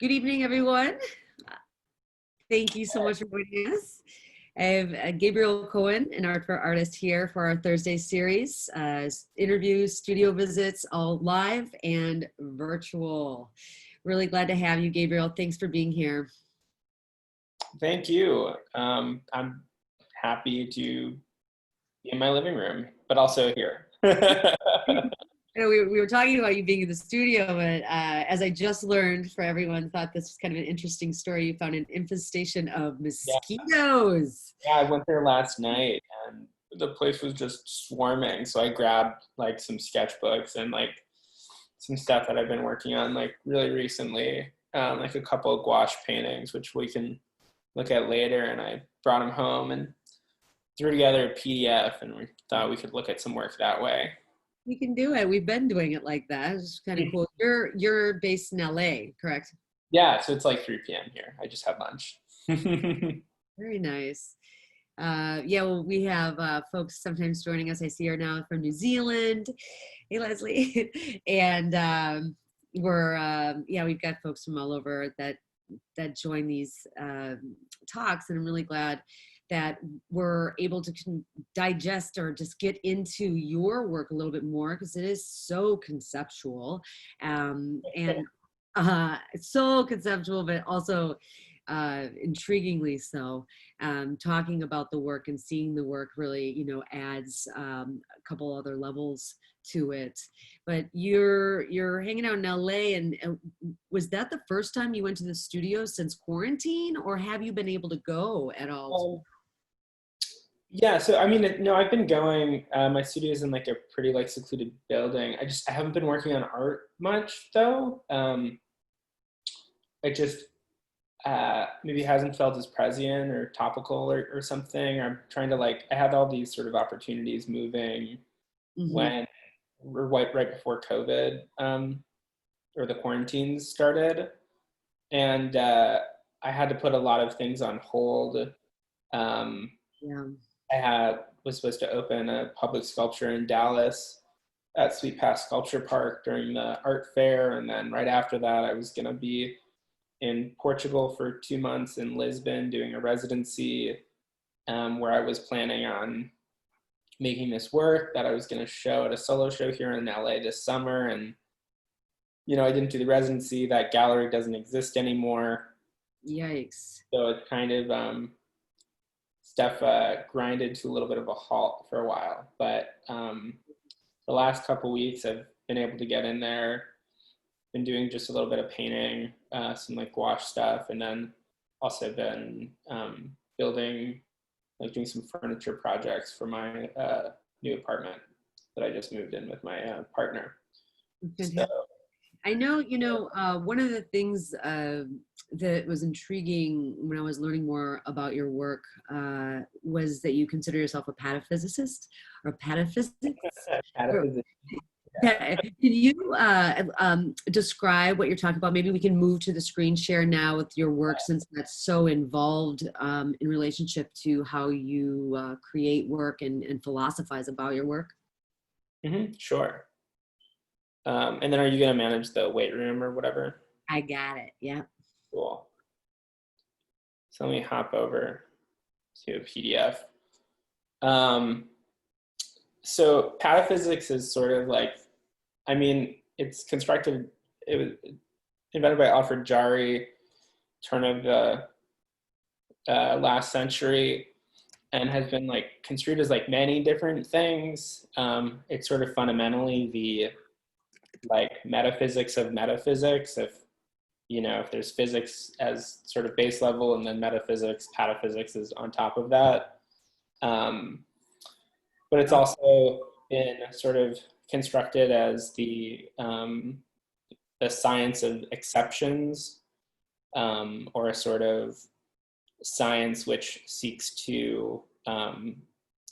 Good evening, everyone. Thank you so much for joining us. I have Gabriel Cohen, an Artfare artist, here for our Thursday series. Interviews, studio visits, all live and virtual. Really glad to have you, Gabriel. Thanks for being here. Thank you. I'm happy to be in my living room, but also here. You know, we were talking about you being in the studio, but as I just learned, for everyone, thought this was kind of an interesting story. You found an infestation of mosquitoes. Yeah, I went there last night and the place was just swarming. So I grabbed like some sketchbooks and like some stuff that I've been working on like really recently, like a couple of gouache paintings, which we can look at later. And I brought them home and threw together a PDF, and we thought we could look at some work that way. We can do it. We've been doing it like that. It's kind of cool. You're based in LA, correct? Yeah, so it's like 3 p.m. here. I just had lunch. Very nice. Yeah, well, we have folks sometimes joining us. I see her now from New Zealand. Hey, Leslie. And we've got folks from all over that join these talks, and I'm really glad that we're able to digest or just get into your work a little bit more, because it is so conceptual, and so conceptual, but also intriguingly so. Talking about the work and seeing the work really, adds a couple other levels to it. But you're hanging out in LA, and was that the first time you went to the studio since quarantine, or have you been able to go at all? Yeah, so I mean, no, I've been going. My studio is in like a pretty like secluded building. I haven't been working on art much though. It just maybe hasn't felt as prescient or topical or something. I'm trying to like, I had all these sort of opportunities moving when we're right before COVID or the quarantines started, and I had to put a lot of things on hold. I was supposed to open a public sculpture in Dallas at Sweet Pass Sculpture Park during the art fair. And then right after that, I was going to be in Portugal for 2 months in Lisbon doing a residency where I was planning on making this work that I was going to show at a solo show here in LA this summer. And, I didn't do the residency. That gallery doesn't exist anymore. Yikes. So it kind of, stuff grinded to a little bit of a halt for a while, but the last couple weeks I've been able to get in there, been doing just a little bit of painting, some like gouache stuff, and then also been doing some furniture projects for my new apartment that I just moved in with my partner. So, I know, one of the things that was intriguing when I was learning more about your work was that you consider yourself a pataphysicist or pataphysicist. Can you describe what you're talking about? Maybe we can move to the screen share now with your work, since that's so involved in relationship to how you create work and philosophize about your work. Sure. And then are you going to manage the weight room or whatever? I got it. Yeah. Cool. So let me hop over to a PDF. So pataphysics is sort of like, I mean, it's constructed, it was invented by Alfred Jarry, turn of the last century, and has been like construed as like many different things. It's sort of fundamentally the like metaphysics of metaphysics. If there's physics as sort of base level, and then metaphysics, pataphysics is on top of that. But it's also been sort of constructed as the science of exceptions, or a sort of science which seeks to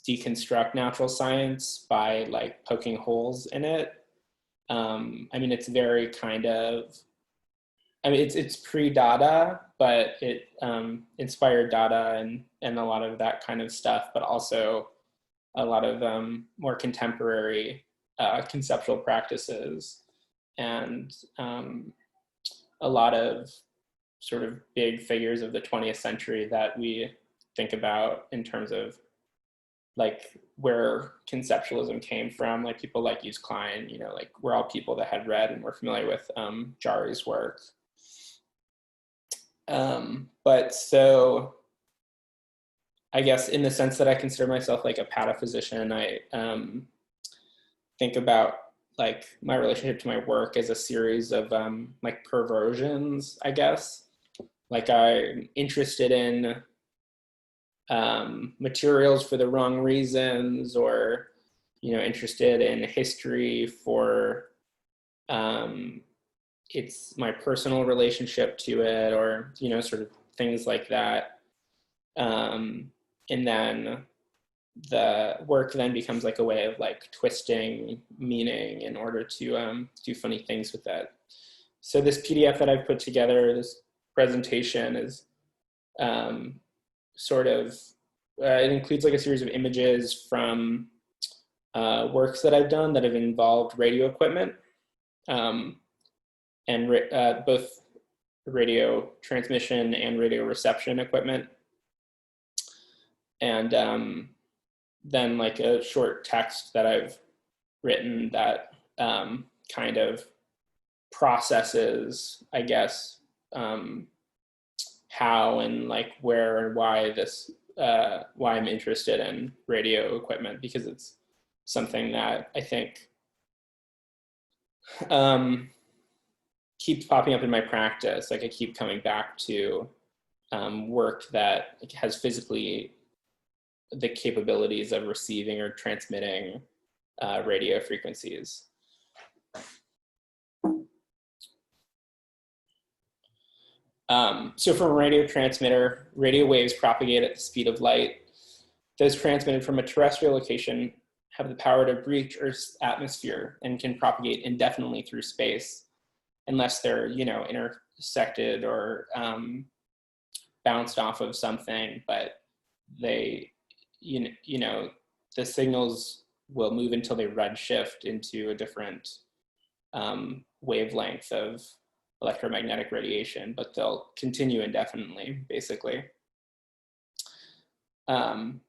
deconstruct natural science by like poking holes in it. It's very kind of, it's pre-Dada, but it inspired Dada and a lot of that kind of stuff, but also a lot of more contemporary conceptual practices, and a lot of sort of big figures of the 20th century that we think about in terms of like where conceptualism came from, like people like Yves Klein, you know, like we're all people that had read and were familiar with Jari's work. But so I guess in the sense that I consider myself like a pataphysician, I think about like my relationship to my work as a series of like perversions, I guess. Like I'm interested in materials for the wrong reasons, or, you know, interested in history for it's my personal relationship to it, or, you know, sort of things like that. And then the work then becomes like a way of like twisting meaning in order to do funny things with that. So this PDF that I've put together, this presentation, is sort of, it includes like a series of images from works that I've done that have involved radio equipment, and both radio transmission and radio reception equipment. And then like a short text that I've written that kind of processes, I guess, how and like where and why this, why I'm interested in radio equipment, because it's something that I think keeps popping up in my practice. Like I keep coming back to work that has physically the capabilities of receiving or transmitting radio frequencies. So from a radio transmitter, radio waves propagate at the speed of light. Those transmitted from a terrestrial location have the power to breach Earth's atmosphere and can propagate indefinitely through space, unless they're, you know, intersected or bounced off of something. But they, you know, the signals will move until they redshift into a different wavelength of electromagnetic radiation, but they'll continue indefinitely, basically. And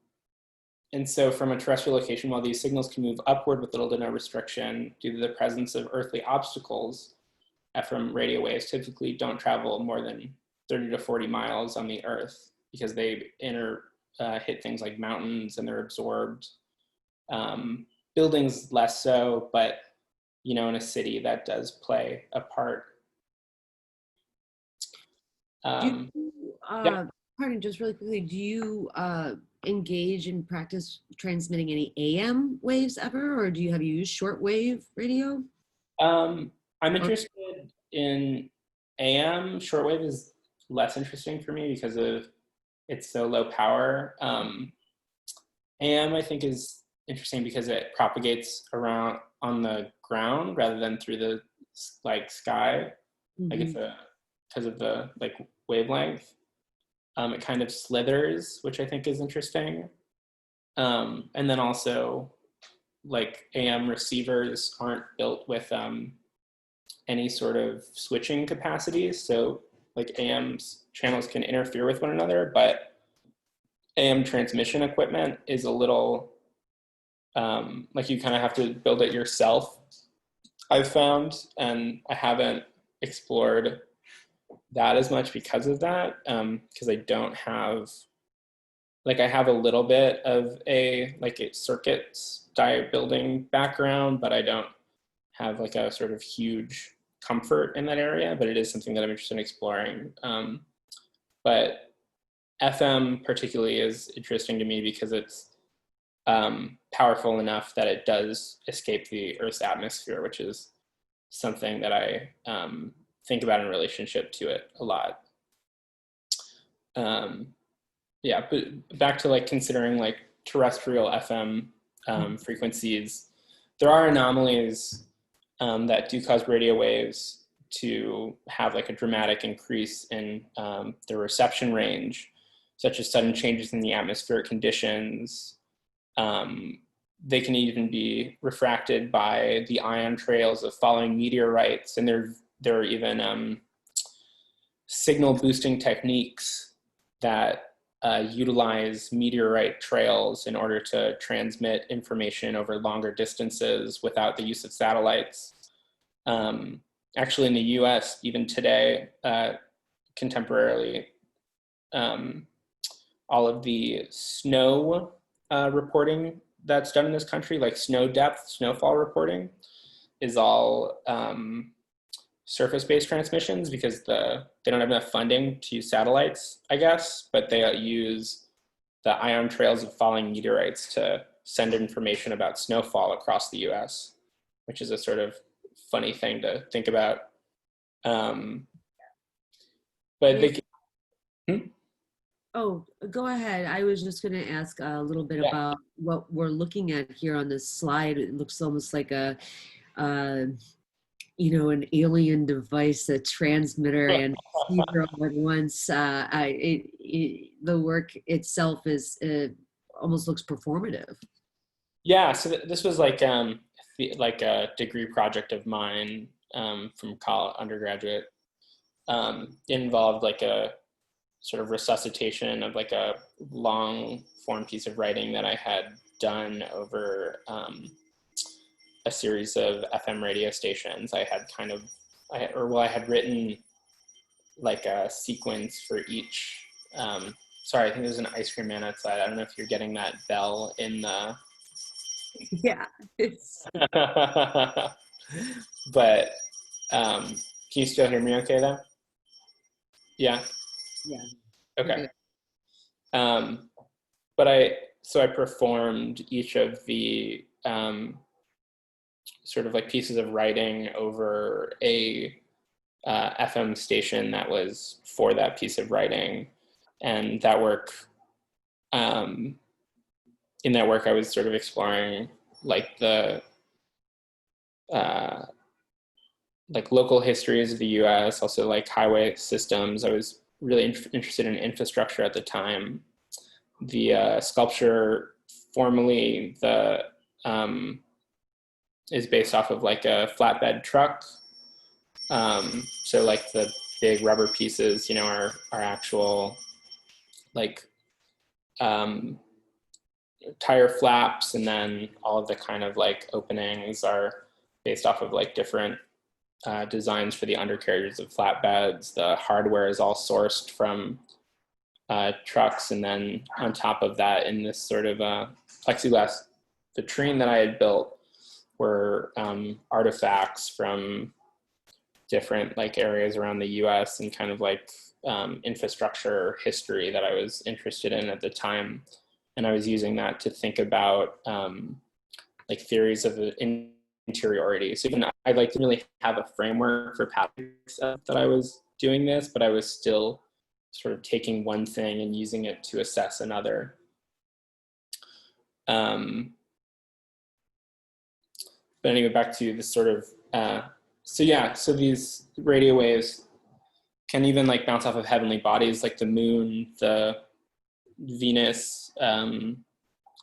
so from a terrestrial location, while these signals can move upward with little to no restriction due to the presence of earthly obstacles, FM radio waves typically don't travel more than 30 to 40 miles on the Earth, because they hit things like mountains and they're absorbed. Buildings less so, but, you know, in a city that does play a part. Yeah. Pardon, just really quickly, do you engage in practice transmitting any AM waves ever, or do you have you used shortwave radio? I'm interested in AM. Shortwave is less interesting for me because of it's so low power. AM I think is interesting because it propagates around on the ground rather than through the like sky. Mm-hmm. Like it's because of the like wavelength. It kind of slithers, which I think is interesting. And then also like AM receivers aren't built with any sort of switching capacities. So like AM's channels can interfere with one another, but AM transmission equipment is a little, like you kind of have to build it yourself, I've found, and I haven't explored that as much because of that, because I don't have, like I have a little bit of a circuits building background, but I don't have like a sort of huge comfort in that area, but it is something that I'm interested in exploring. But FM particularly is interesting to me because it's powerful enough that it does escape the Earth's atmosphere, which is something that I think about in relationship to it a lot. Yeah, but back to like considering like terrestrial FM frequencies, there are anomalies that do cause radio waves to have like a dramatic increase in the reception range, such as sudden changes in the atmospheric conditions. They can even be refracted by the ion trails of falling meteorites, and there are even signal boosting techniques that utilize meteorite trails in order to transmit information over longer distances without the use of satellites. Actually, in the US, even today, contemporarily, all of the snow reporting that's done in this country, like snow depth, snowfall reporting, is all surface-based transmissions because they don't have enough funding to use satellites, I guess, but they use the ion trails of falling meteorites to send information about snowfall across the US, which is a sort of funny thing to think about. But they Oh, go ahead. I was just going to ask a little bit about what we're looking at here on this slide. It looks almost like a an alien device, a transmitter and receiver all at once. The work itself is almost looks performative. Yeah, so this was like a degree project of mine from college, undergraduate. It involved like a sort of resuscitation of like a long form piece of writing that I had done over a series of FM radio stations. I had written like a sequence for each. Sorry, I think there's an ice cream man outside. I don't know if you're getting that bell in the. Yeah, it's. But can you still hear me okay though? Yeah. Yeah. Okay. But I performed each of the sort of like pieces of writing over a FM station that was for that piece of writing, and that work. In that work, I was sort of exploring like the like local histories of the U.S., also like highway systems. I was really interested in infrastructure at the time. The sculpture formally is based off of like a flatbed truck. So like the big rubber pieces, are actual like tire flaps, and then all of the kind of like openings are based off of like different designs for the undercarriages of flatbeds. The hardware is all sourced from trucks, and then on top of that, in this sort of plexiglass vitrine that I had built, were artifacts from different like areas around the U.S. and kind of like infrastructure history that I was interested in at the time, and I was using that to think about like theories of interiority. So even I like didn't really have a framework for patterns that I was doing this, but I was still sort of taking one thing and using it to assess another. But anyway, back to this sort of, so these radio waves can even like bounce off of heavenly bodies like the moon, the Venus,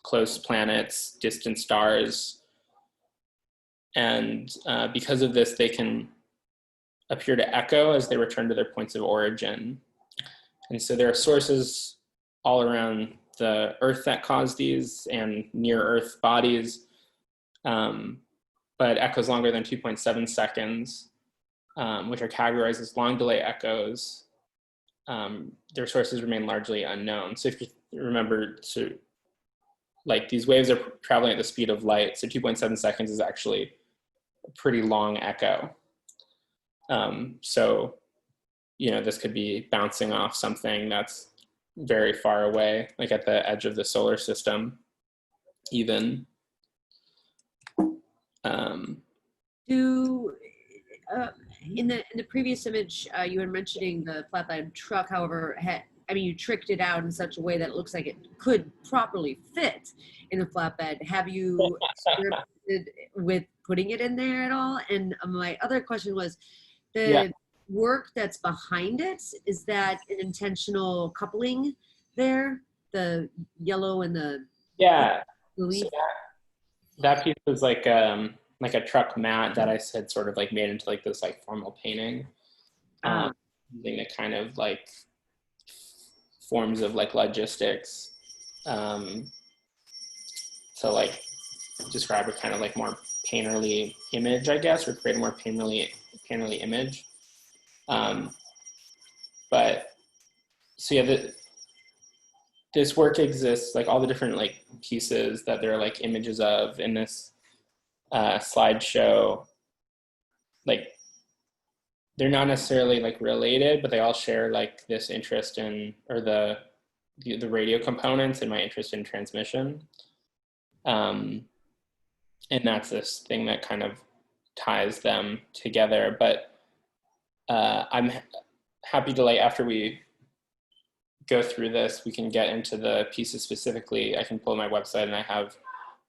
close planets, distant stars. And because of this, they can appear to echo as they return to their points of origin. And so there are sources all around the Earth that cause these and near Earth bodies, but echoes longer than 2.7 seconds, which are categorized as long delay echoes. Their sources remain largely unknown. So if you remember, so like these waves are traveling at the speed of light, so 2.7 seconds is actually a pretty long echo. So, this could be bouncing off something that's very far away, like at the edge of the solar system, even. In the previous image, you were mentioning the flatbed truck. However, you tricked it out in such a way that it looks like it could properly fit in a flatbed. Have you experimented with putting it in there at all? And my other question was, the work that's behind it, is that an intentional coupling there? The yellow and the leaf? So that piece was like a truck mat that I had sort of like made into like this like formal painting. using the kind of like forms of like logistics to like describe a kind of like more painterly image, I guess, or create a more painterly image. But so yeah, this work exists, like all the different like pieces that there are like images of in this slideshow, like they're not necessarily like related, but they all share like this interest in, or the radio components and my interest in transmission. And that's this thing that kind of ties them together. But I'm happy to, like, after we go through this, we can get into the pieces specifically. I can pull my website and I have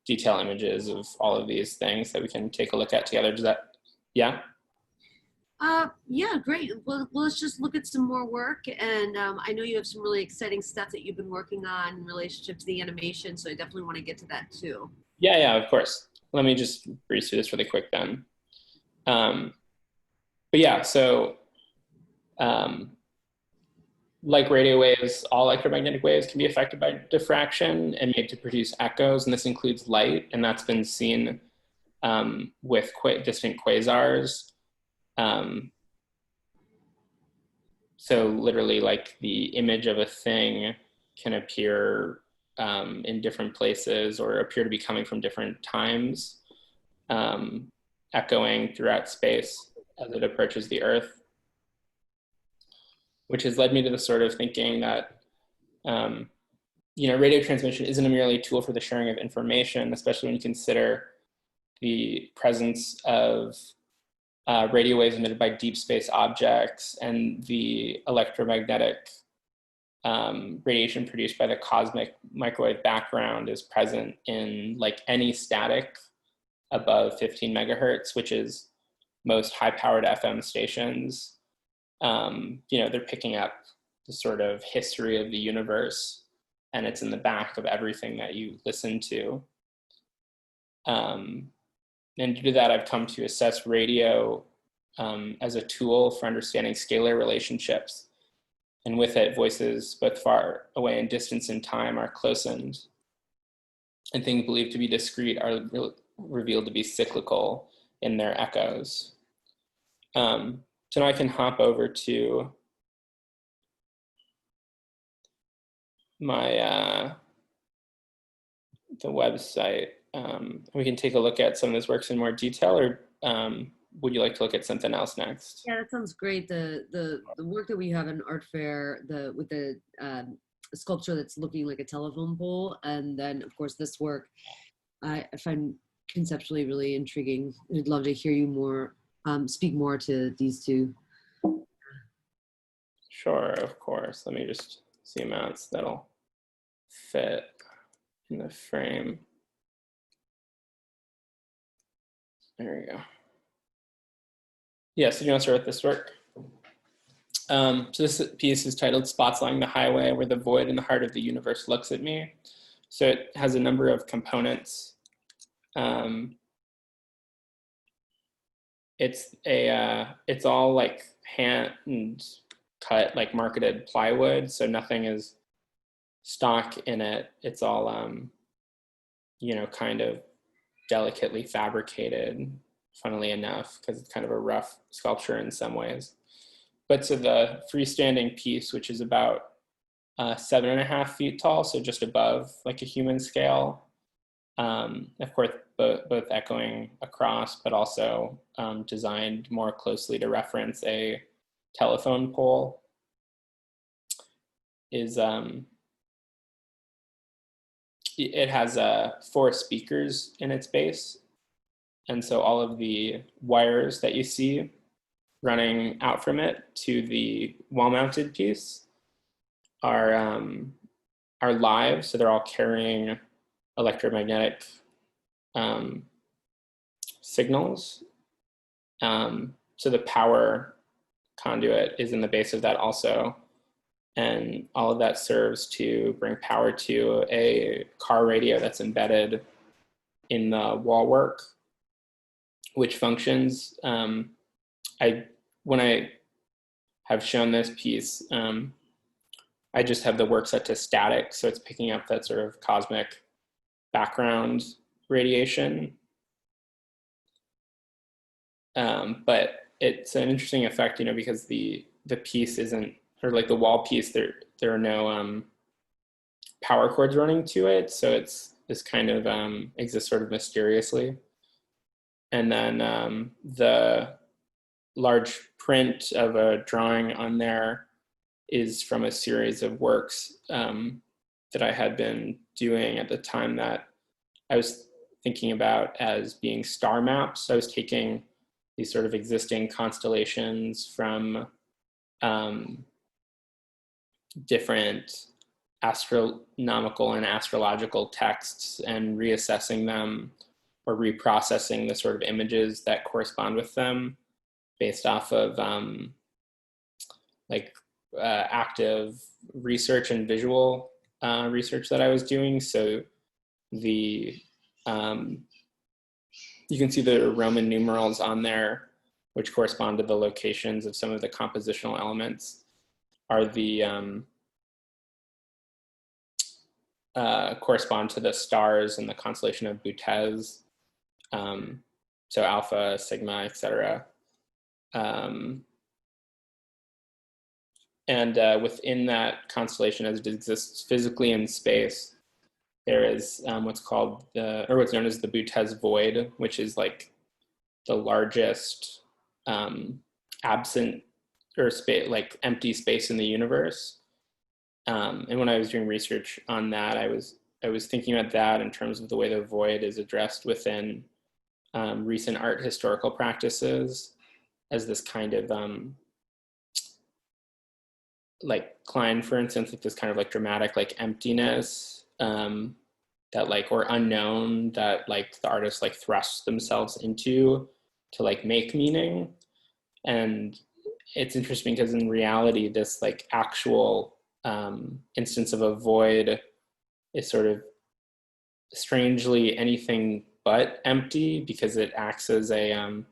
detailed images of all of these things that we can take a look at together. Does that, yeah? Yeah, great. Well, let's just look at some more work. And I know you have some really exciting stuff that you've been working on in relationship to the animation, so I definitely want to get to that too. Yeah, of course. Let me just breeze through this really quick then. But yeah, so like radio waves, all electromagnetic waves can be affected by diffraction and made to produce echoes, and this includes light, and that's been seen with distant quasars. So literally, like, the image of a thing can appear in different places or appear to be coming from different times, echoing throughout space as it approaches the Earth. Which has led me to the sort of thinking that, radio transmission isn't a merely tool for the sharing of information, especially when you consider the presence of radio waves emitted by deep space objects and the electromagnetic radiation produced by the cosmic microwave background is present in like any static above 15 megahertz, which is most high-powered FM stations. They're picking up the sort of history of the universe, and it's in the back of everything that you listen to. And due to that, I've come to assess radio as a tool for understanding scalar relationships. And with it, voices both far away in distance and time are closened, and things believed to be discrete are revealed to be cyclical in their echoes. So now I can hop over to my the website. We can take a look at some of this works in more detail, or would you like to look at something else next? Yeah, that sounds great. The work that we have in Artfare, with the sculpture that's looking like a telephone pole, and then of course this work, I find conceptually really intriguing. I'd love to hear you more. Speak more to these two. Sure, of course. Let me just see amounts that'll fit in the frame. There we go. Yeah, so do you want to start with this work? So this piece is titled Spots Along the Highway Where the Void in the Heart of the Universe Looks at Me. So it has a number of components. It's all like hand cut, like marketed plywood, so nothing is stock in it. It's all kind of delicately fabricated, funnily enough, because it's kind of a rough sculpture in some ways. But so the freestanding piece, which is about 7.5 feet tall, so just above like a human scale, of course, both echoing across, but also designed more closely to reference a telephone pole, is it has 4 speakers in its base, and so all of the wires that you see running out from it to the wall-mounted piece are live, so they're all carrying electromagnetic signals. So the power conduit is in the base of that also, and all of that serves to bring power to a car radio that's embedded in the wall work, which functions. When I have shown this piece, I just have the work set to static, so it's picking up that sort of cosmic background radiation. But it's an interesting effect, you know, because the piece isn't, or like the wall piece, there are no power cords running to it, so it's this kind of exists sort of mysteriously. And then the large print of a drawing on there is from a series of works that I had been doing at the time that I was thinking about as being star maps. So I was taking these sort of existing constellations from different astronomical and astrological texts and reassessing them or reprocessing the sort of images that correspond with them based off of active research and visual research that I was doing. So the you can see the Roman numerals on there, which correspond to the locations of some of the compositional elements, are the correspond to the stars in the constellation of Butez. So Alpha, Sigma, etc. And within that constellation, as it exists physically in space, there is what's called what's known as the Butez void, which is like the largest absent or like empty space in the universe. And when I was doing research on that, I was thinking about that in terms of the way the void is addressed within recent art historical practices as this kind of like Klein, for instance, like this kind of like dramatic like emptiness that like, or unknown that like the artists like thrust themselves into to like make meaning. And it's interesting because in reality, this like actual instance of a void is sort of strangely anything but empty, because it acts as a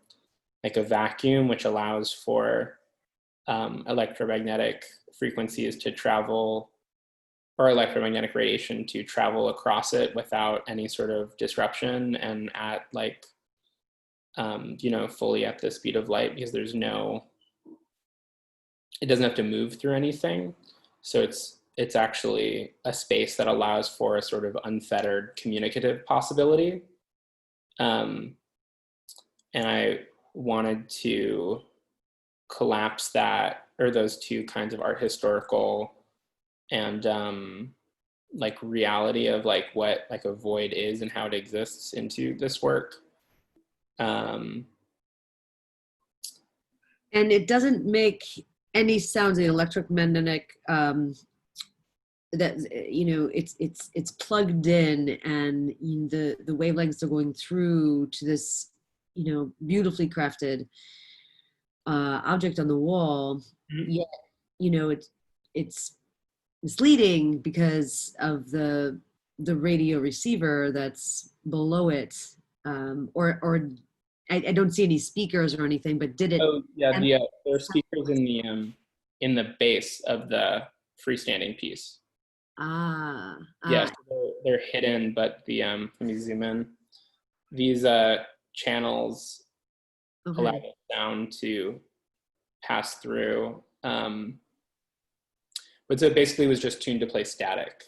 like a vacuum, which allows for electromagnetic frequencies to travel, or electromagnetic radiation to travel across it without any sort of disruption, and at like you know, fully at the speed of light, because there's no, it doesn't have to move through anything. So it's actually a space that allows for a sort of unfettered communicative possibility. And I wanted to collapse that, or those two kinds of art historical and like reality of like what like a void is and how it exists into this work. And it doesn't make any sounds, the electromagnetic that, you know, it's plugged in, and the wavelengths are going through to this, you know, beautifully crafted object on the wall. Mm-hmm. Yet, you know, it's misleading because of the radio receiver that's below it, or I don't see any speakers or anything, but did it? Oh yeah, there are speakers in the base of the freestanding piece. Yeah, so they're hidden, but the let me zoom in. These channels allow the sound to pass through. But so it basically was just tuned to play static.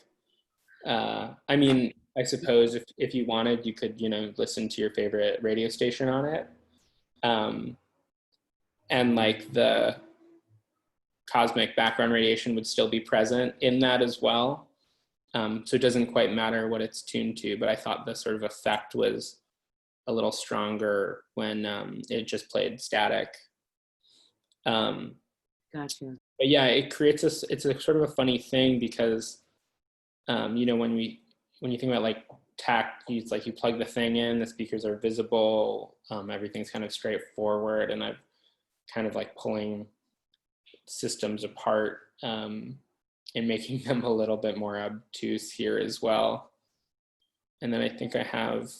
I mean, I suppose if you wanted, you could, you know, listen to your favorite radio station on it. And like the cosmic background radiation would still be present in that as well. So it doesn't quite matter what it's tuned to, but I thought the sort of effect was a little stronger when it just played static. Gotcha. But yeah, it creates this, it's a sort of a funny thing because, you know, when you think about like tech, it's like you plug the thing in, the speakers are visible, everything's kind of straightforward, and I'm kind of like pulling systems apart and making them a little bit more obtuse here as well. And then I think I have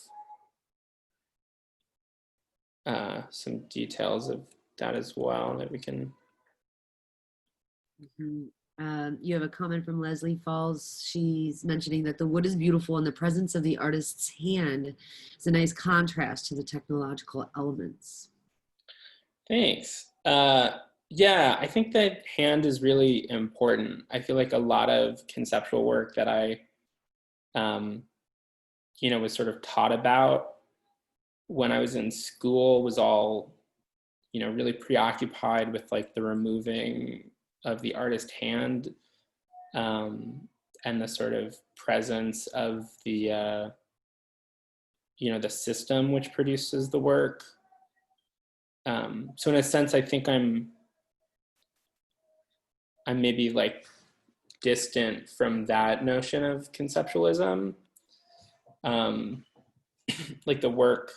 some details of that as well that we can Mhm. You have a comment from Leslie Falls. She's mentioning that the wood is beautiful and the presence of the artist's hand is a nice contrast to the technological elements. Thanks. Yeah, I think that hand is really important. I feel like a lot of conceptual work that I, um, was sort of taught about when I was in school was all, really preoccupied with like the removing of the artist hand, um, and the sort of presence of the system which produces the work. So in a sense, I think I'm maybe like distant from that notion of conceptualism. Um, like the work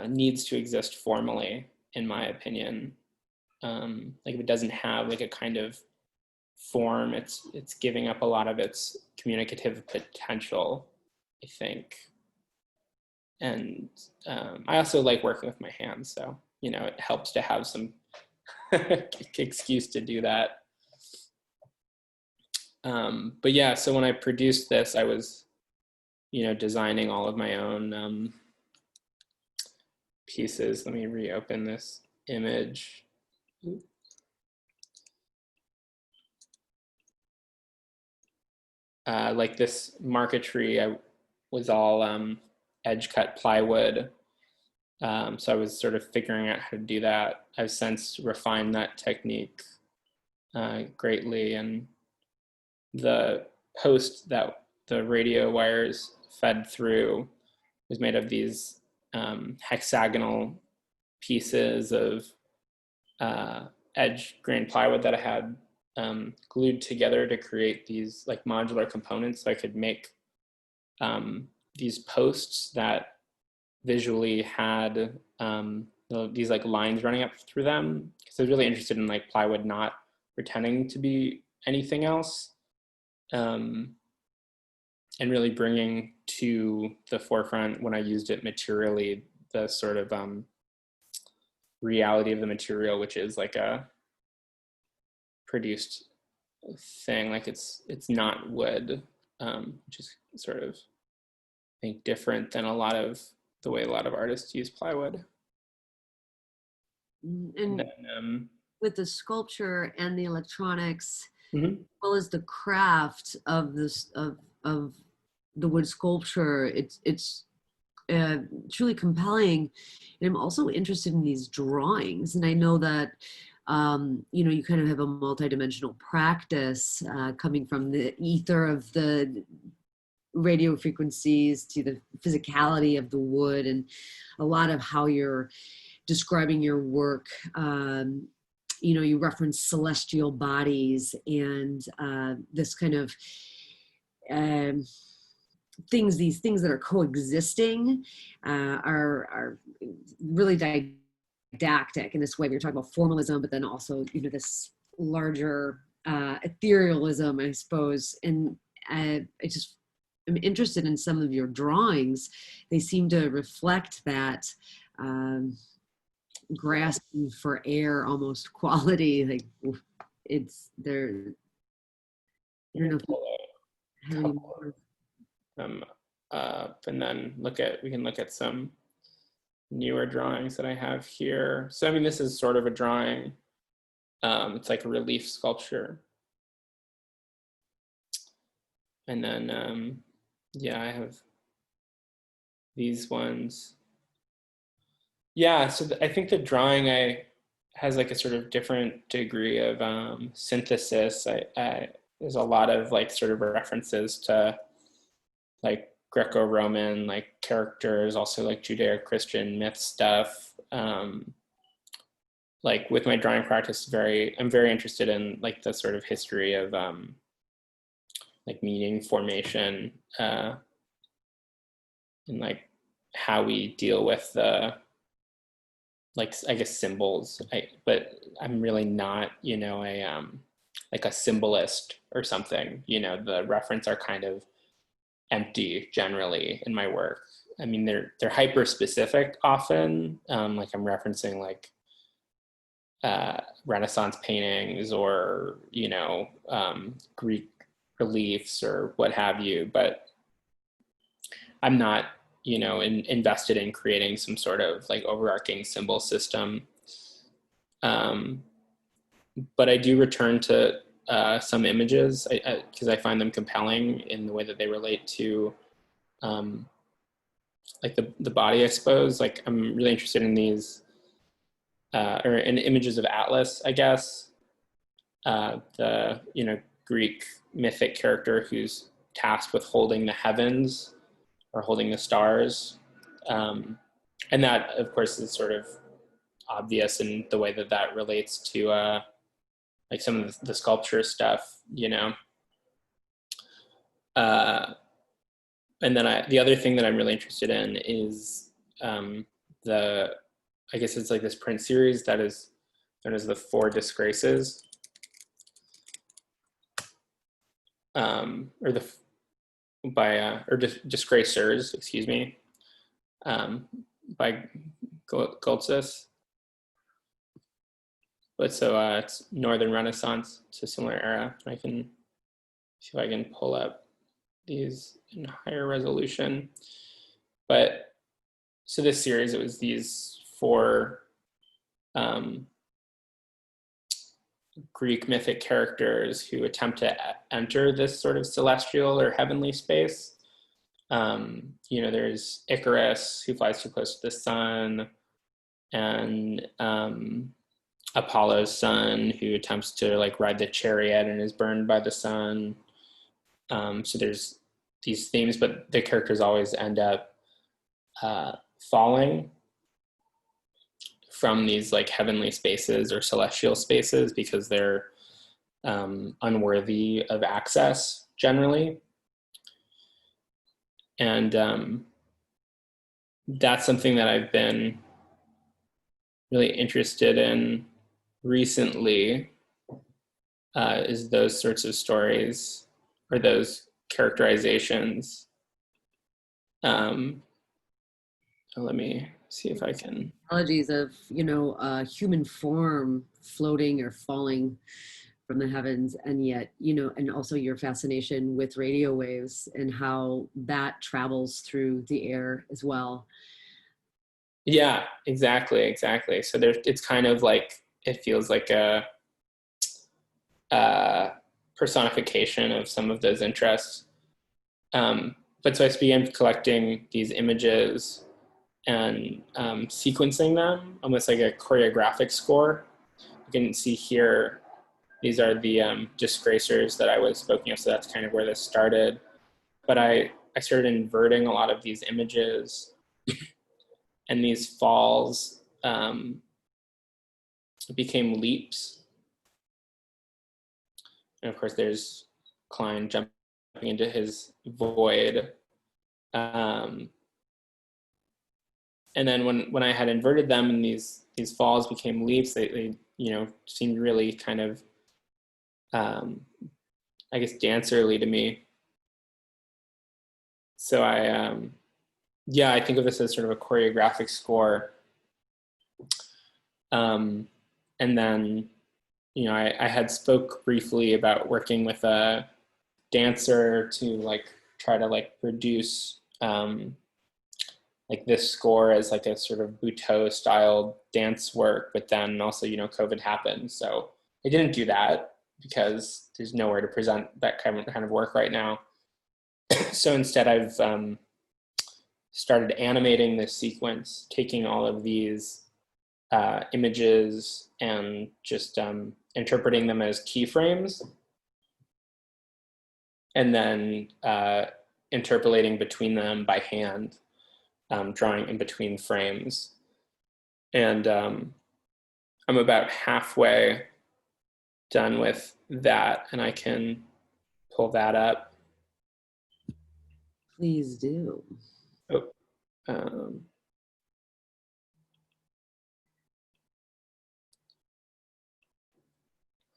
needs to exist formally, in my opinion. Like if it doesn't have like a kind of form, it's giving up a lot of its communicative potential, I think. And I also like working with my hands, so it helps to have some excuse to do that. But yeah, so when I produced this, I was, designing all of my own pieces. Let me reopen this image. Like this marquetry, I was all edge cut plywood. So I was sort of figuring out how to do that. I've since refined that technique greatly, and the post that the radio wires fed through was made of these hexagonal pieces of edge grain plywood that I had glued together to create these like modular components, so I could make these posts that visually had these like lines running up through them, because I was really interested in like plywood not pretending to be anything else, and really bringing to the forefront, when I used it materially, the sort of reality of the material, which is like a produced thing, like it's not wood, which is sort of, I think, different than a lot of the way a lot of artists use plywood. And And then, with the sculpture and the electronics, mhm. as well as the craft of this of the wood sculpture, it's truly compelling. And I'm also interested in these drawings, and I know that you kind of have a multidimensional practice coming from the ether of the radio frequencies to the physicality of the wood, and a lot of how you're describing your work. You reference celestial bodies and this kind of um, these things that are coexisting are really didactic in this way. We were talking about formalism, but then also this larger etherealism, I suppose. And I'm interested in some of your drawings. They seem to reflect that grasping for air almost quality. Like it's there. I don't know if you have any more. Up, and then we can look at some newer drawings that I have here. So I mean, this is sort of a drawing. It's like a relief sculpture. And then yeah, I have these ones. Yeah, so I think the drawing has like a sort of different degree of synthesis. There's a lot of like sort of references to like Greco-Roman like characters, also like Judeo-Christian myth stuff. Like with my drawing practice, I'm very interested in like the sort of history of like meaning formation, and like how we deal with the like, I guess, symbols. But I'm really not, a like a symbolist or something. The reference are kind of empty generally in my work. I mean, they're hyper specific often. Like I'm referencing like Renaissance paintings or, Greek reliefs or what have you, but I'm not, invested in creating some sort of like overarching symbol system. But I do return to some images because I find them compelling in the way that they relate to like the body, I suppose. Like I'm really interested in these or in images of Atlas, I guess. The Greek mythic character who's tasked with holding the heavens or holding the stars, and that of course is sort of obvious in the way that that relates to like some of the sculpture stuff, and then the other thing that I'm really interested in is I guess it's like this print series that is known as the Four Disgraces, or Disgracers, excuse me, by Goldsmith. But so it's Northern Renaissance, it's a similar era. I can see if I can pull up these in higher resolution. But so this series, it was these four Greek mythic characters who attempt to enter this sort of celestial or heavenly space. There's Icarus, who flies too close to the sun, and Apollo's son, who attempts to like ride the chariot and is burned by the sun. So there's these themes, but the characters always end up falling from these like heavenly spaces or celestial spaces because they're unworthy of access generally. And that's something that I've been really interested in recently, is those sorts of stories or those characterizations. Let me see if I can. Analogies of, human form floating or falling from the heavens, and yet, and also your fascination with radio waves and how that travels through the air as well. Yeah, exactly. So it's kind of like, it feels like a personification of some of those interests. But so I began collecting these images and sequencing them almost like a choreographic score. You can see here, these are the disgracers that I was speaking of, so that's kind of where this started. But I started inverting a lot of these images, and these falls became leaps. And of course, there's Klein jumping into his void. And then when I had inverted them and these falls became leaps, they seemed really kind of, I guess, dancerly to me. So I think of this as sort of a choreographic score. And then, I had spoke briefly about working with a dancer to like try to like produce like this score as like a sort of Butoh style dance work, but then also, COVID happened. So I didn't do that because there's nowhere to present that kind of work right now. So instead I've started animating this sequence, taking all of these images and just interpreting them as keyframes, and then interpolating between them by hand, drawing in between frames. And I'm about halfway done with that, and I can pull that up. Please do. Oh,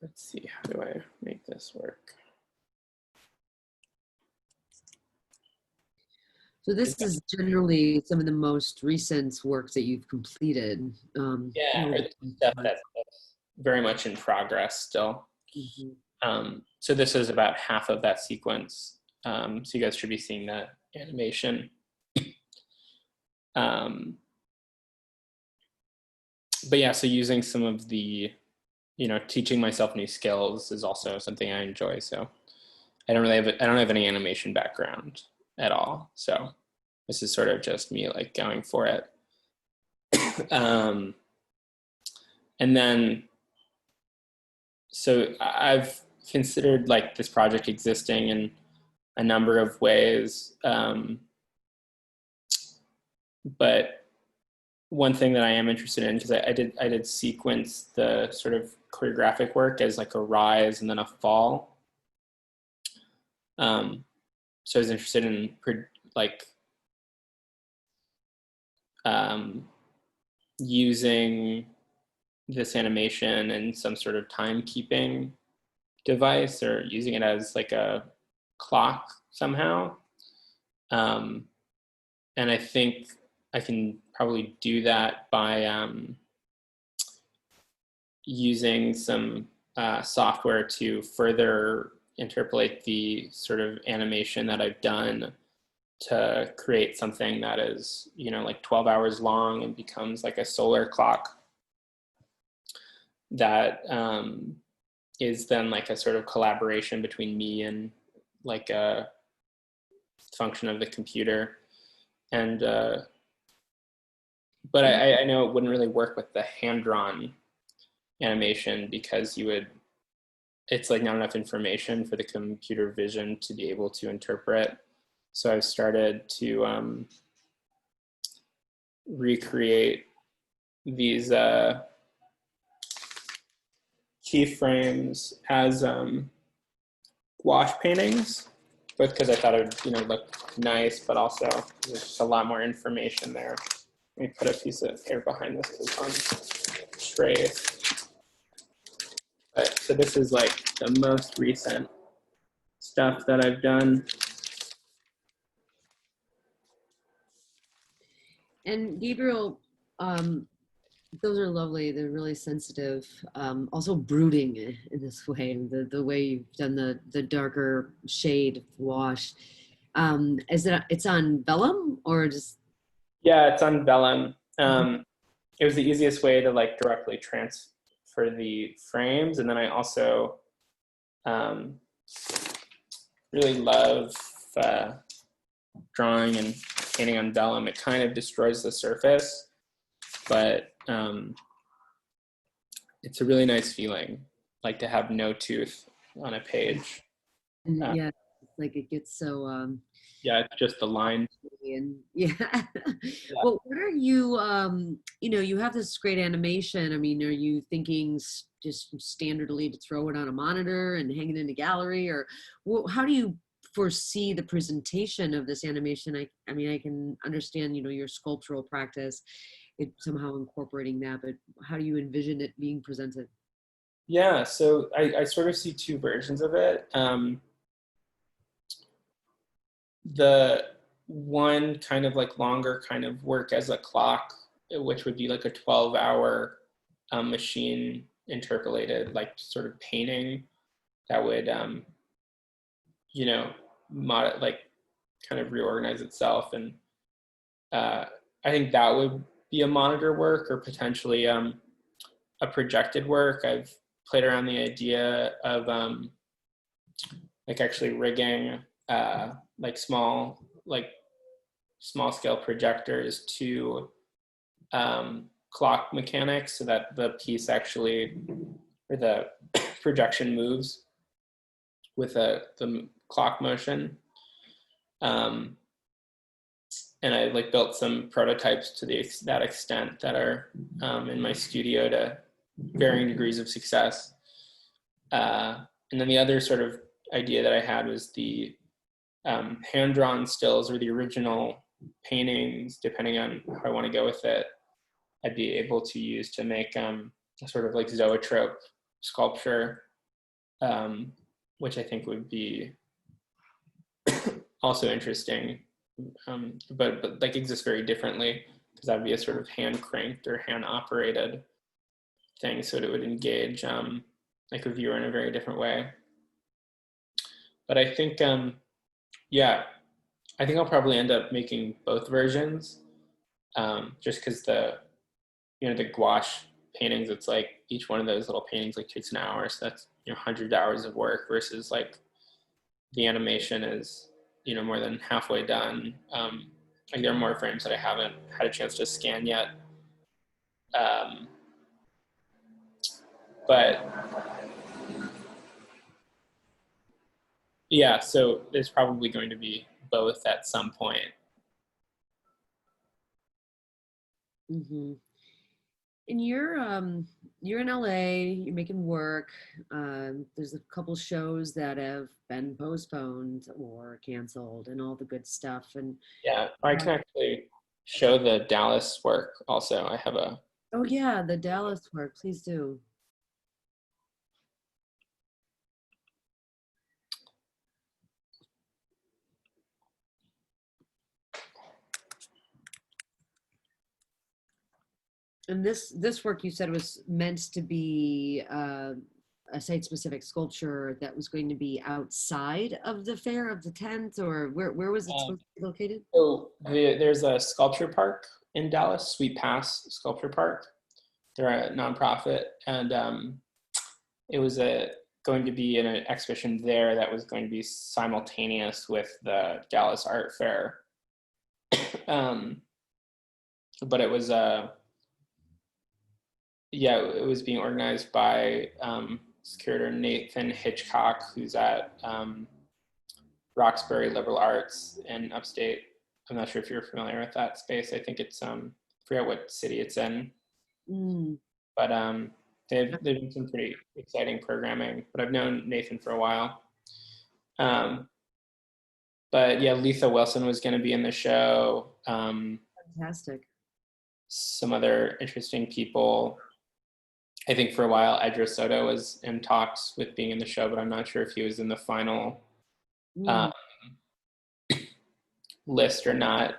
let's see, how do I make this work? So this is generally some of the most recent work that you've completed. Yeah, or the stuff that's very much in progress still. So this is about half of that sequence. So you guys should be seeing that animation. But yeah, so using some of the, teaching myself new skills is also something I enjoy. So I don't have any animation background at all. So this is sort of just me like going for it. And then, so I've considered like this project existing in a number of ways. But one thing that I am interested in, because I did sequence the sort of choreographic work as like a rise and then a fall. So I was interested in like using this animation in some sort of timekeeping device, or using it as like a clock somehow. And I think I can probably do that by using some software to further interpolate the sort of animation that I've done to create something that is, like 12 hours long and becomes like a solar clock that is then like a sort of collaboration between me and like a function of the computer. And but I know it wouldn't really work with the hand-drawn animation, because it's like not enough information for the computer vision to be able to interpret. So I've started to recreate these keyframes as gouache paintings, both because I thought it would look nice, but also there's just a lot more information there. Let me put a piece of hair behind this because it's on trace. But, so this is like the most recent stuff that I've done. And Gabriel, those are lovely. They're really sensitive. Also brooding in this way. The way you've done the darker shade wash. It's on vellum or just? Yeah, it's on vellum. It was the easiest way to like directly transfer the frames, and then I also really love drawing and painting on vellum. It kind of destroys the surface, but it's a really nice feeling, like to have no tooth on a page. Yeah, it's like it gets so. Yeah, it's just the line. And yeah. Well, what are you? You have this great animation. I mean, are you thinking just standardly to throw it on a monitor and hang it in a gallery, or how do you foresee the presentation of this animation? I mean, I can understand, your sculptural practice, it somehow incorporating that, but how do you envision it being presented? Yeah, so I sort of see two versions of it. The one kind of like longer kind of work as a clock, which would be like a 12-hour machine interpolated, like sort of painting that would, like kind of reorganize itself. And I think that would be a monitor work, or potentially a projected work. I've played around the idea of like actually rigging like small scale projectors to clock mechanics, so that the piece actually, or the projection, moves with the clock motion. And I like built some prototypes to that extent that are in my studio to varying degrees of success. And then the other sort of idea that I had was the hand-drawn stills, or the original paintings, depending on how I want to go with it, I'd be able to use to make a sort of like zoetrope sculpture, which I think would be also interesting, but like exists very differently, because that would be a sort of hand cranked or hand operated thing, so it would engage like a viewer in a very different way. But I think, yeah, I think I'll probably end up making both versions, just because the gouache paintings, it's like each one of those little paintings like takes an hour, so that's 100 hours of work, versus like the animation is more than halfway done. Like there are more frames that I haven't had a chance to scan yet, but yeah, so there's probably going to be both at some point. Mm-hmm. And you're in LA, you're making work. There's a couple shows that have been postponed or canceled and all the good stuff. And Yeah, I can actually show the Dallas work also. I have a, oh yeah, the Dallas work, please do. And this work you said was meant to be a site-specific sculpture that was going to be outside of the fair, of the tent, or where was it supposed to be located? so there's a sculpture park in Dallas, Sweet Pass Sculpture Park. They're a nonprofit, and it was going to be an exhibition there that was going to be simultaneous with the Dallas Art Fair. But it was yeah, it was being organized by curator Nathan Hitchcock, who's at Roxbury Liberal Arts in upstate. I'm not sure if you're familiar with that space. I think it's I forget what city it's in, but they've done some pretty exciting programming. But I've known Nathan for a while. But yeah, Letha Wilson was going to be in the show. Fantastic. Some other interesting people. I think for a while, Idris Soto was in talks with being in the show, but I'm not sure if he was in the final list or not.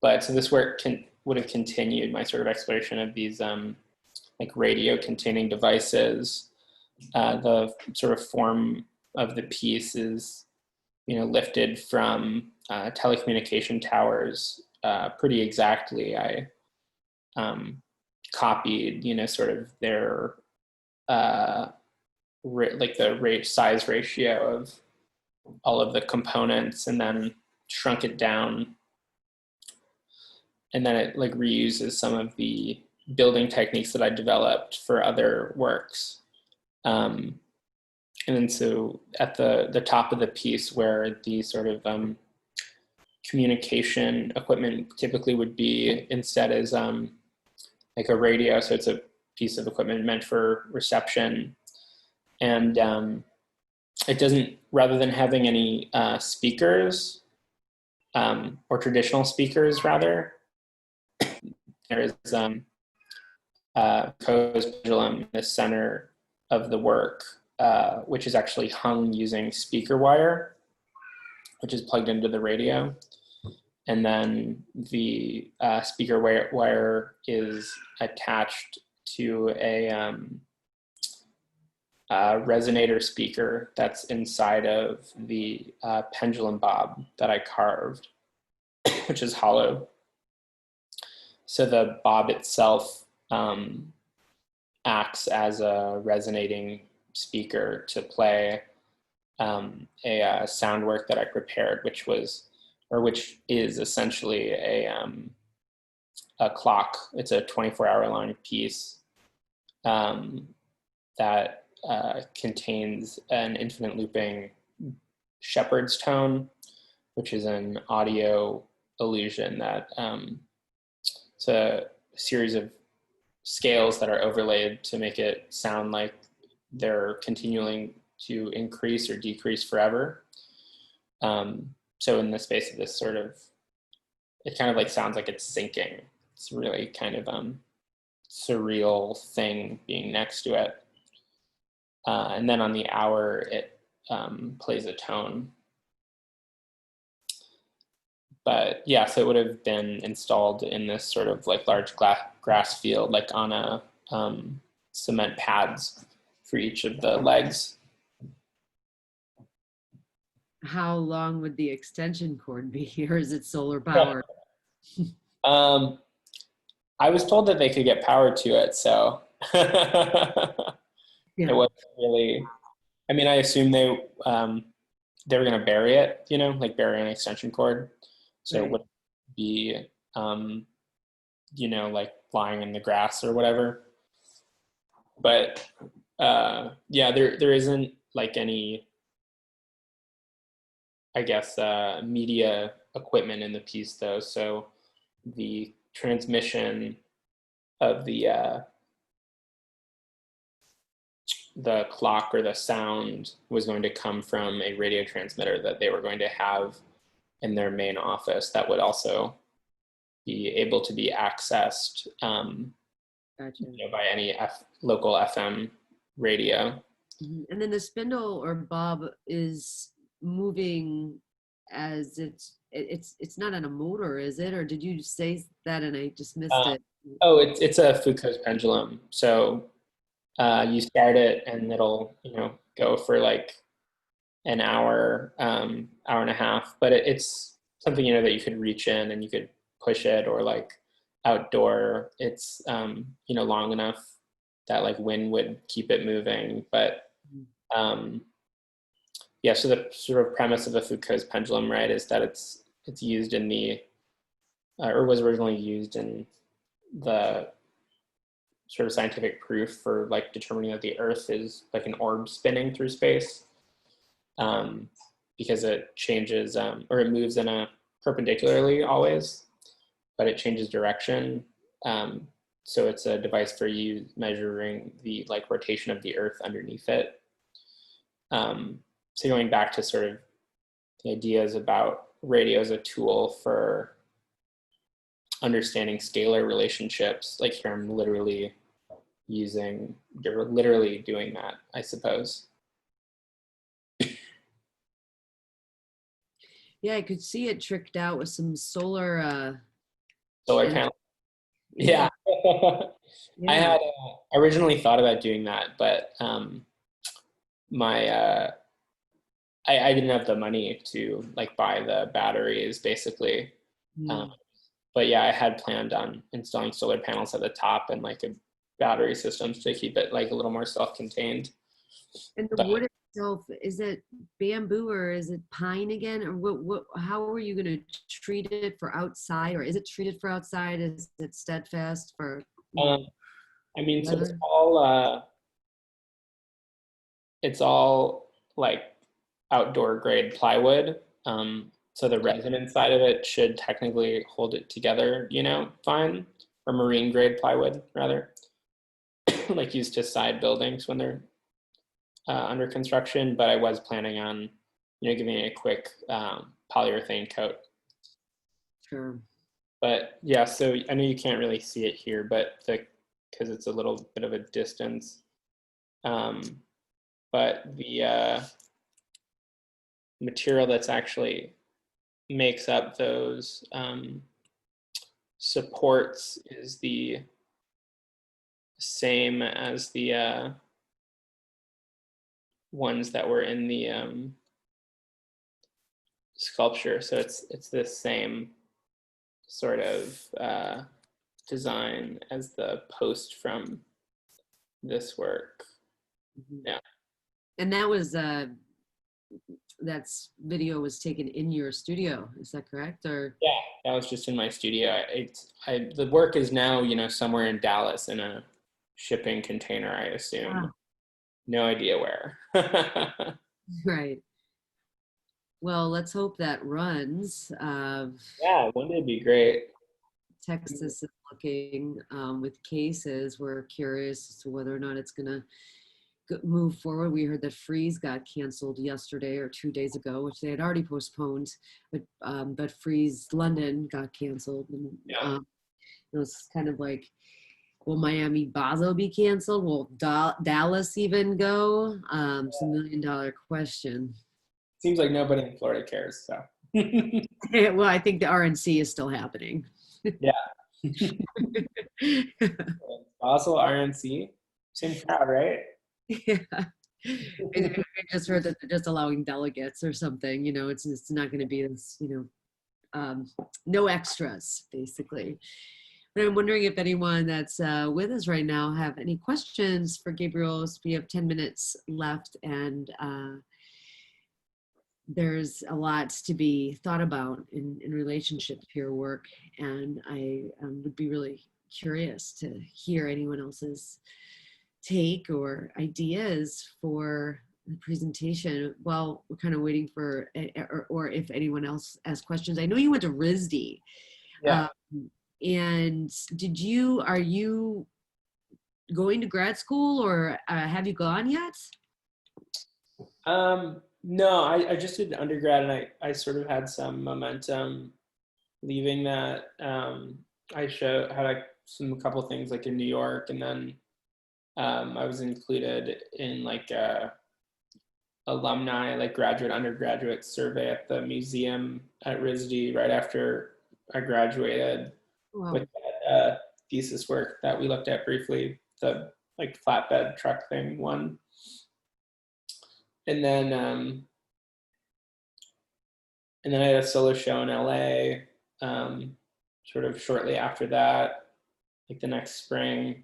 But so this work would have continued my sort of exploration of these like radio containing devices. The sort of form of the piece is, lifted from telecommunication towers pretty exactly. I copied, sort of their like the size ratio of all of the components, and then shrunk it down, and then it like reuses some of the building techniques that I developed for other works. And then so at the top of the piece, where the sort of communication equipment typically would be, instead is like a radio. So it's a piece of equipment meant for reception. And it doesn't, rather than having any speakers, or traditional speakers rather, there is Foucault's Pendulum in the center of the work, which is actually hung using speaker wire, which is plugged into the radio. And then the speaker wire is attached to a resonator speaker that's inside of the pendulum bob that I carved, which is hollow. So the bob itself acts as a resonating speaker to play a sound work that I prepared, which is essentially a clock. It's a 24-hour long piece that contains an infinite looping shepherd's tone, which is an audio illusion that it's a series of scales that are overlaid to make it sound like they're continuing to increase or decrease forever. So in the space of this sort of, it kind of like sounds like it's sinking. It's really kind of surreal thing being next to it. And then on the hour, it plays a tone. But yeah, so it would have been installed in this sort of like large grass field, like on a cement pads for each of the legs. How long would the extension cord be, or is it solar powered? I was told that they could get power to it, so Yeah. it wasn't really. I mean, I assume they were going to bury it, like bury an extension cord, so Right. it wouldn't be, like lying in the grass or whatever. But yeah, there isn't like any, I guess, media equipment in the piece though. So the transmission of the clock or the sound was going to come from a radio transmitter that they were going to have in their main office that would also be able to be accessed Gotcha. by any local FM radio. And then the spindle or bob is moving as it's not on a motor, is it? Or did you say that and I just missed it? Oh, it's a Foucault's pendulum. So you start it and it'll go for like an hour, hour and a half. But it's something that you could reach in and you could push it, or like outdoor. It's long enough that like wind would keep it moving. But yeah, so the sort of premise of the Foucault's pendulum, right, is that it's used in the or was originally used in the sort of scientific proof for like determining that the Earth is like an orb spinning through space, because it changes or it moves in a perpendicularly always, but it changes direction. So it's a device for you measuring the like rotation of the Earth underneath it. So going back to sort of the ideas about radio as a tool for understanding scalar relationships, like here you're literally doing that, I suppose. Yeah, I could see it tricked out with some solar panel. Yeah. Yeah. I had originally thought about doing that, but I didn't have the money to like buy the batteries basically. But yeah, I had planned on installing solar panels at the top and like a battery systems to keep it like a little more self-contained. And the wood itself, is it bamboo or is it pine again? Or what how are you going to treat it for outside, or is it treated for outside? Is it steadfast for I mean, so it's all like outdoor grade plywood. So the resin side of it should technically hold it together, fine. Or marine grade plywood, rather, like used to side buildings when they're under construction. But I was planning on, giving it a quick polyurethane coat. Sure. But yeah, so I know you can't really see it here, but because it's a little bit of a distance. But the material that's actually makes up those supports is the same as the ones that were in the sculpture. So it's the same sort of design as the post from this work. Yeah. And that was that's video was taken in your studio, is that correct? Or yeah, that was just in my studio. The work is now somewhere in Dallas in a shipping container, I assume. No idea where. Right. Well, let's hope that runs. Yeah, wouldn't it be great? Texas is looking with cases. We're curious as to whether or not it's going to move forward. We heard that Freeze got canceled yesterday or 2 days ago, which they had already postponed, but Freeze London got canceled. And, it was kind of like, will Miami Bazo be canceled? Will Dallas even go? It's $1 million question. Seems like nobody in Florida cares. So. Well, I think the RNC is still happening. Yeah. Also RNC. Same crowd, right? Yeah. I just heard that they're just allowing delegates or something, you know, it's not going to be this, you know, no extras, basically. But I'm wondering if anyone that's with us right now have any questions for Gabriel. So we have 10 minutes left, and there's a lot to be thought about in relationship to your work. And I would be really curious to hear anyone else's take or ideas for the presentation while we're kind of waiting for, or if anyone else has questions. I know you went to RISD. Yeah. And are you going to grad school, or have you gone yet? No, I just did undergrad, and I sort of had some momentum leaving that. Had like a couple things like in New York, and then I was included in like a alumni, like graduate, undergraduate survey at the museum at RISD right after I graduated. Wow. With that thesis work that we looked at briefly, the like flatbed truck thing one. And then I had a solo show in LA sort of shortly after that, like the next spring.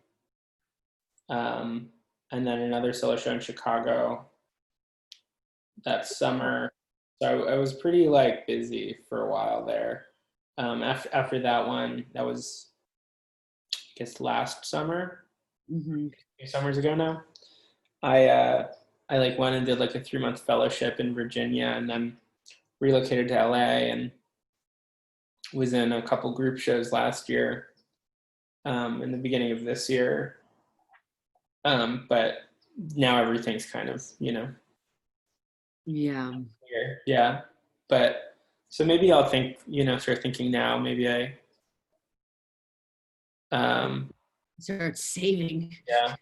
And then another solo show in Chicago that summer. So I was pretty like busy for a while there. After that one, that was, I guess, last summer, 2 summers ago now. I like went and did like a 3-month fellowship in Virginia, and then relocated to LA, and was in a couple group shows last year, in the beginning of this year. But now everything's kind of, you know. Yeah. Here. Yeah. But so maybe I'll think, you know, start thinking now, maybe I start saving. Yeah.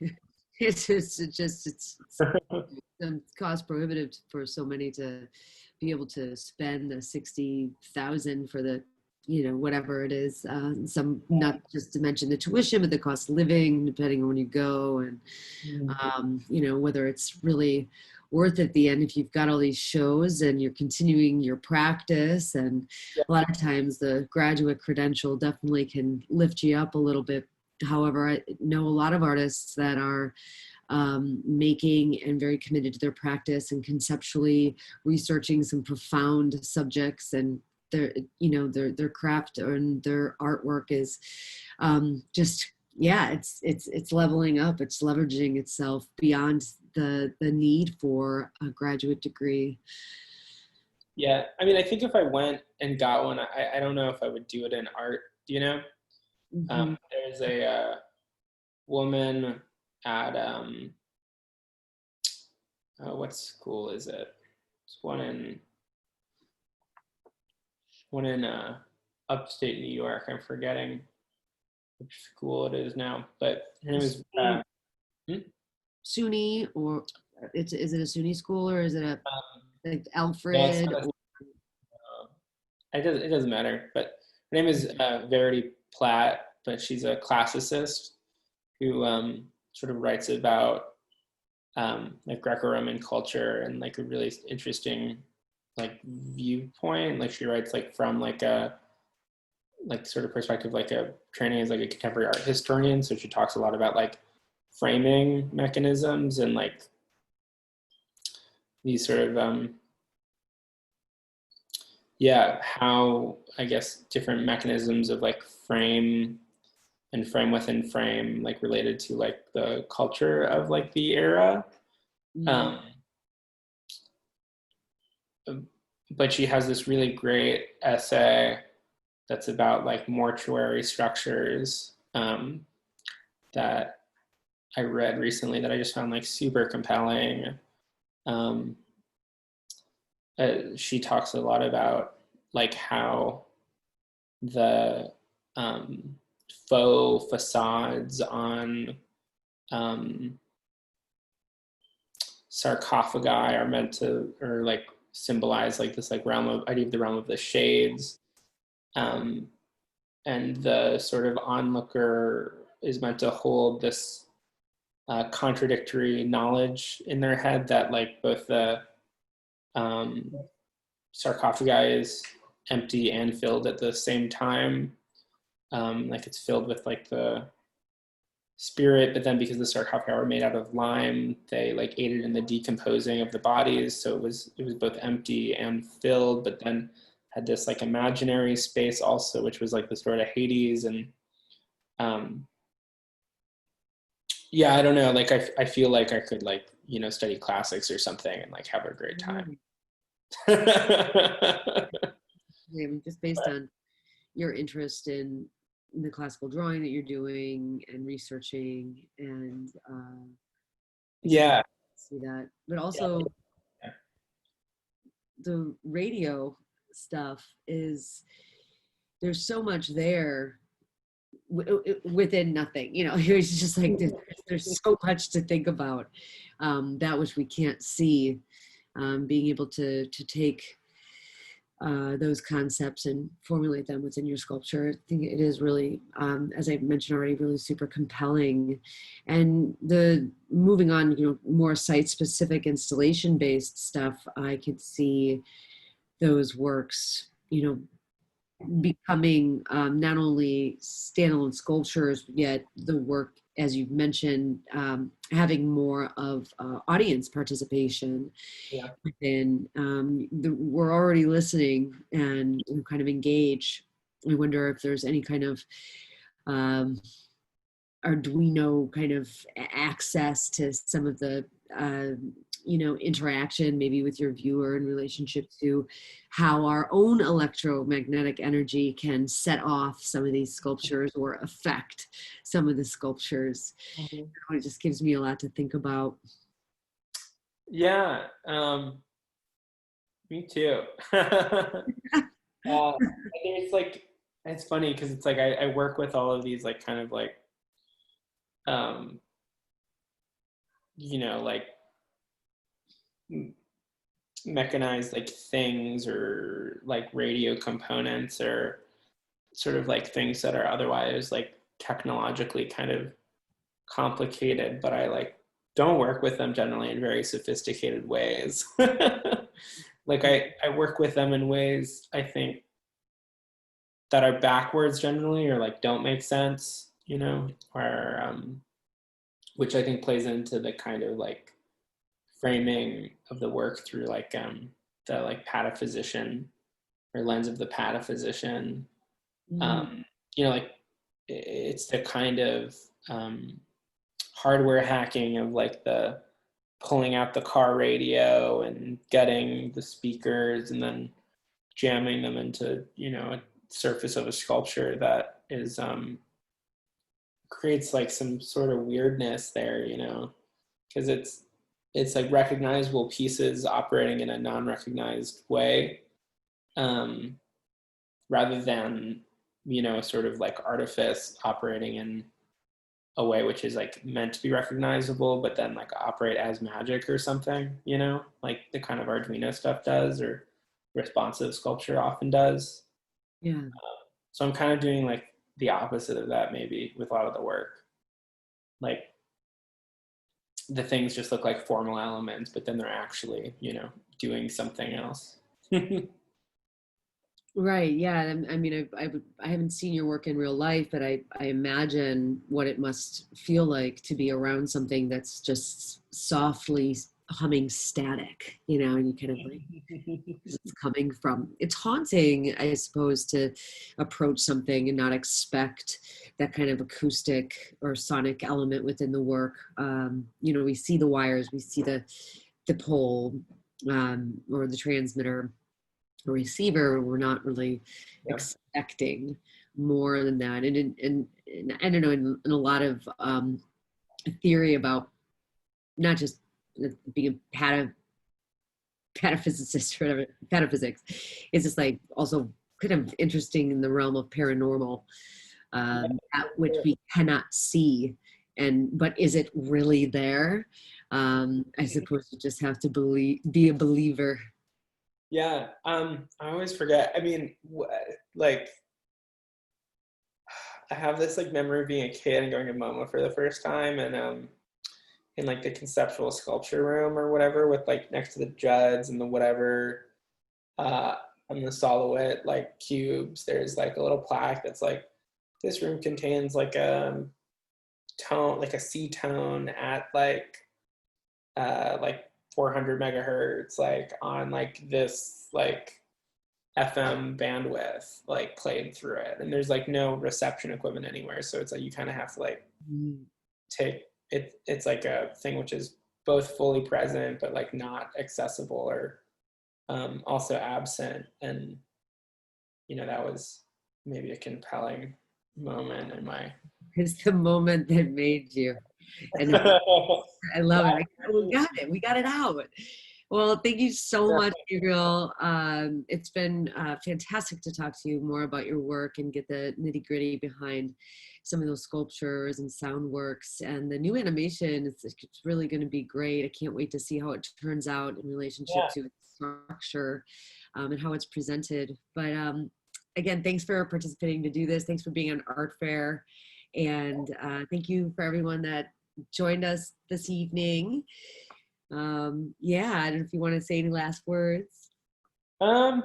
It's cost prohibitive for so many to be able to spend the 60,000 for the, you know, whatever it is. Some, not just to mention the tuition, but the cost of living, depending on when you go, and you know, whether it's really worth it at the end if you've got all these shows and you're continuing your practice. And a lot of times the graduate credential definitely can lift you up a little bit. However, I know a lot of artists that are making and very committed to their practice and conceptually researching some profound subjects, and their, you know, their craft and their artwork is just, yeah, it's leveling up, it's leveraging itself beyond the need for a graduate degree. Yeah, I mean, I think if I went and got one, I don't know if I would do it in art, you know. There's a woman at what school is it? It's one in upstate New York. I'm forgetting which school it is now, but her name is SUNY, or is it a SUNY school, or is it a like Alfred? No, it doesn't matter, but her name is Verity Platt, but she's a classicist who sort of writes about like Greco-Roman culture and like a really interesting like viewpoint. Like she writes like from like a like sort of perspective, like a training as like a contemporary art historian. So she talks a lot about like framing mechanisms and like these sort of how I guess different mechanisms of like frame and frame within frame, like related to like the culture of like the era. But she has this really great essay that's about like mortuary structures that I read recently that I just found like super compelling. She talks a lot about like how the faux facades on sarcophagi are meant to, or like symbolize like this like idea of the realm of the shades, and the sort of onlooker is meant to hold this contradictory knowledge in their head that like both the sarcophagi is empty and filled at the same time. Like it's filled with like the spirit, but then because the sarcophagi were made out of lime, they like aided in the decomposing of the bodies. So it was both empty and filled, but then had this like imaginary space also, which was like the sort of Hades. And yeah, I don't know, like I feel like I could like, you know, study classics or something and like have a great time. Yeah, just based on your interest in the classical drawing that you're doing and researching, and yeah, see that, but also the radio stuff is, there's so much there within nothing, you know. It's just like there's so much to think about, that which we can't see, being able to take those concepts and formulate them within your sculpture. I think it is really, as I mentioned already, really super compelling. And the moving on, you know, more site-specific installation-based stuff, I could see those works, you know, becoming not only standalone sculptures, but yet the work, as you mentioned, having more of audience participation within. We're already listening and kind of engage. I wonder if there's any kind of Arduino kind of access to some of the you know, interaction maybe with your viewer in relationship to how our own electromagnetic energy can set off some of these sculptures or affect some of the sculptures. Mm-hmm. It just gives me a lot to think about. Yeah, me too. I think it's like, it's funny because it's like I work with all of these like kind of like you know, like mechanized like things or like radio components or sort of like things that are otherwise like technologically kind of complicated, but I like don't work with them generally in very sophisticated ways. Like I work with them in ways I think that are backwards generally, or like don't make sense, you know, or which I think plays into the kind of like framing of the work through like the like pataphysician or lens of the pataphysician. You know, like it's the kind of hardware hacking of like the pulling out the car radio and getting the speakers and then jamming them into, you know, a surface of a sculpture that is creates like some sort of weirdness there, you know, because it's like recognizable pieces operating in a non-recognized way, rather than, you know, sort of like artifice operating in a way which is like meant to be recognizable, but then like operate as magic or something, you know, like the kind of Arduino stuff does, or responsive sculpture often does. Yeah. So I'm kind of doing like the opposite of that maybe with a lot of the work. Like the things just look like formal elements, but then they're actually, you know, doing something else. Right. Yeah. I mean, I haven't seen your work in real life, but I imagine what it must feel like to be around something that's just softly humming static, you know, and you kind of like, it's coming from, it's haunting, I suppose, to approach something and not expect that kind of acoustic or sonic element within the work. You know, we see the wires, we see the pole, or the transmitter, a receiver. We're not really expecting more than that. And I don't know, in a lot of theory about not just being a pataphysicist or whatever, pataphysics, is just like also kind of interesting in the realm of paranormal, at which we cannot see. But is it really there? I suppose you just have to be a believer. Yeah, I always forget. I mean, like, I have this like memory of being a kid and going to MoMA for the first time, and in like the conceptual sculpture room or whatever, with like next to the Judds and the whatever, on the Solowit like cubes, there's like a little plaque that's like, this room contains like a tone, like a C tone at like 400 megahertz, like on like this like FM bandwidth, like played through it, and there's like no reception equipment anywhere, so it's like you kind of have to like take it. It's like a thing which is both fully present but like not accessible, or also absent. And you know, that was maybe a compelling moment in my It's the moment that made you. And I love it. We got it. We got it out. Well, thank you so much, Gabriel. It's been fantastic to talk to you more about your work and get the nitty gritty behind some of those sculptures and sound works. And the new animation, it's really going to be great. I can't wait to see how it turns out in relationship to its structure and how it's presented. But again, thanks for participating to do this. Thanks for being on Art Fair. And thank you for everyone that joined us this evening. Yeah, I don't know if you want to say any last words. I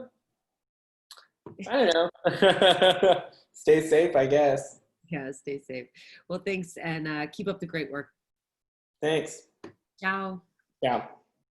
don't know. Stay safe, I guess. Yeah, stay safe. Well, thanks, and keep up the great work. Thanks. Ciao. Yeah.